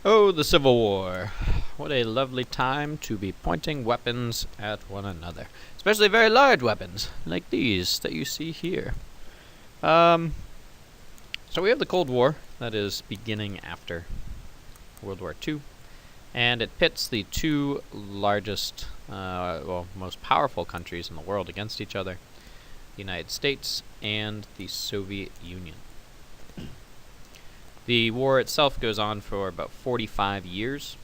Oh, the Civil War. What a lovely time to be pointing weapons at one another. Especially very large weapons, like these that you see here. So we have the Cold War, that is beginning after World War II. And it pits the two largest, most powerful countries in the world against each other. The United States and the Soviet Union. The war itself goes on for about 45 years,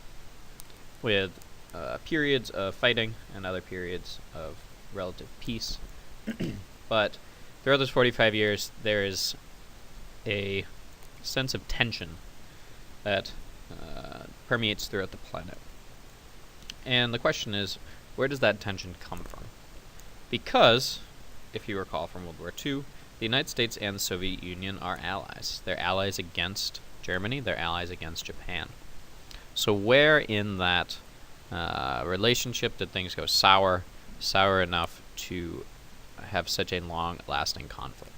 with periods of fighting and other periods of relative peace. But throughout those 45 years, there is a sense of tension that permeates throughout the planet. And the question is, where does that tension come from? Because, if you recall from World War II, the United States and the Soviet Union are allies. They're allies against Germany. They're allies against Japan. So where in that relationship did things go sour enough to have such a long-lasting conflict?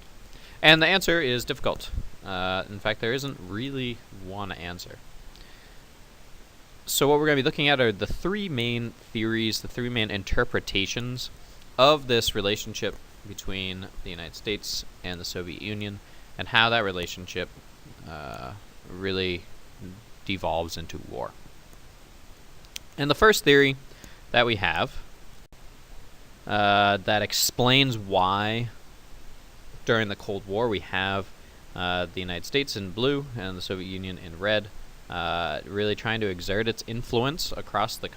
And the answer is difficult. In fact, there isn't really one answer. So what we're going to be looking at are the three main theories, the three main interpretations of this relationship between the United States and the Soviet Union, and how that relationship really devolves into war. And the first theory that we have that explains why during the Cold War we have the United States in blue and the Soviet Union in red, really trying to exert its influence across the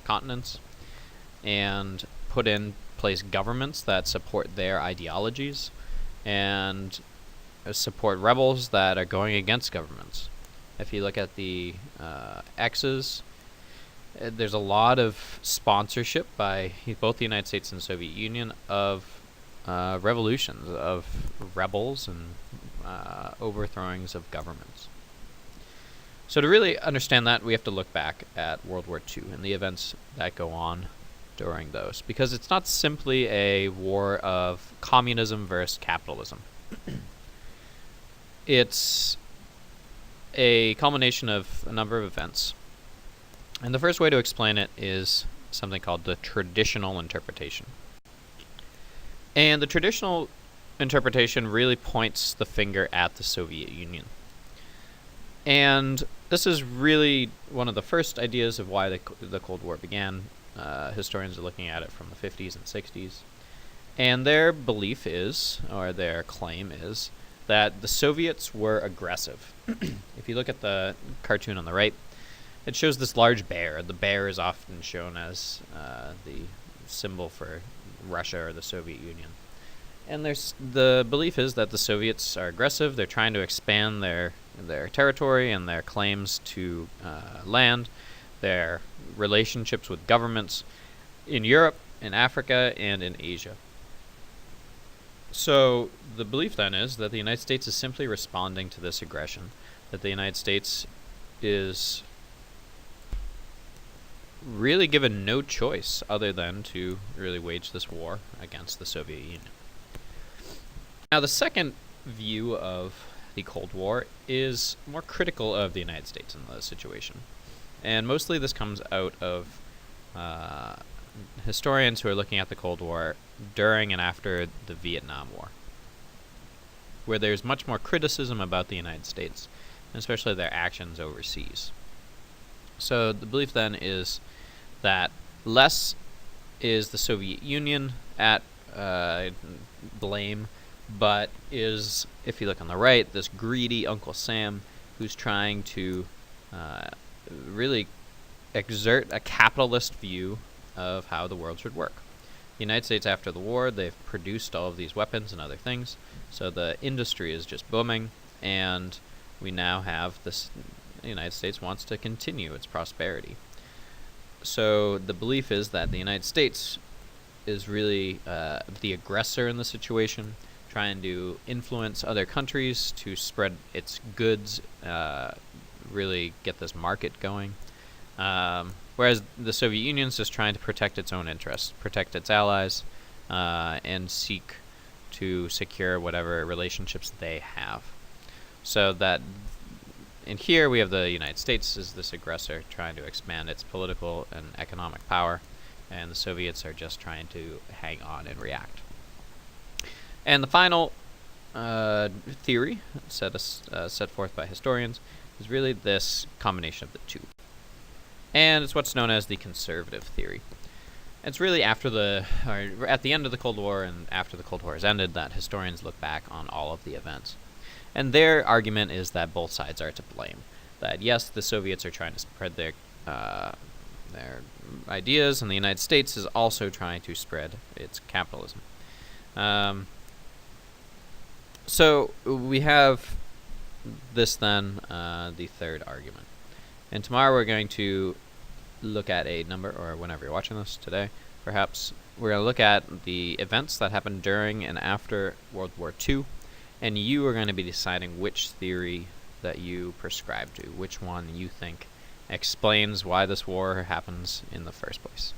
continents and put in place governments that support their ideologies and support rebels that are going against governments. If you look at the X's, there's a lot of sponsorship by both the United States and the Soviet Union of revolutions, of rebels and overthrowings of governments. So to really understand that, we have to look back at World War II and the events that go on during those, because it's not simply a war of communism versus capitalism. It's a culmination of a number of events. And the first way to explain it is something called the traditional interpretation. And the traditional interpretation really points the finger at the Soviet Union. And this is really one of the first ideas of why the Cold War began. Historians are looking at it from the 50s and 60s. And their belief is, or their claim is, that the Soviets were aggressive. If you look at the cartoon on the right, it shows this large bear. The bear is often shown as the symbol for Russia or the Soviet Union. And the belief is that the Soviets are aggressive. They're trying to expand their territory and their claims to land, their relationships with governments in Europe, in Africa, and in Asia. So the belief then is that the United States is simply responding to this aggression, that the United States is really given no choice other than to really wage this war against the Soviet Union. Now, the second view of the Cold War is more critical of the United States in the situation. And mostly this comes out of historians who are looking at the Cold War during and after the Vietnam War, where there's much more criticism about the United States, and especially their actions overseas. So the belief then is that less is the Soviet Union at blame, but is, if you look on the right, this greedy Uncle Sam who's trying to really exert a capitalist view of how the world should work. The United States, after the war, they've produced all of these weapons and other things, so the industry is just booming, and we now have this. The United States wants to continue its prosperity. So the belief is that the United States is really the aggressor in the situation, trying to influence other countries to spread its goods, really get this market going. Whereas the Soviet Union is just trying to protect its own interests, protect its allies, and seek to secure whatever relationships they have. So that in here we have the United States as this aggressor trying to expand its political and economic power, and the Soviets are just trying to hang on and react. And the final theory set forth by historians is really this combination of the two. And it's what's known as the conservative theory. It's really at the end of the Cold War and after the Cold War has ended that historians look back on all of the events. And their argument is that both sides are to blame. That yes, the Soviets are trying to spread their ideas, and the United States is also trying to spread its capitalism. So we have this then, the third argument. And tomorrow we're going to look at a number, or whenever you're watching this today, perhaps, we're going to look at the events that happened during and after World War II, and you are going to be deciding which theory that you prescribe to, which one you think explains why this war happens in the first place.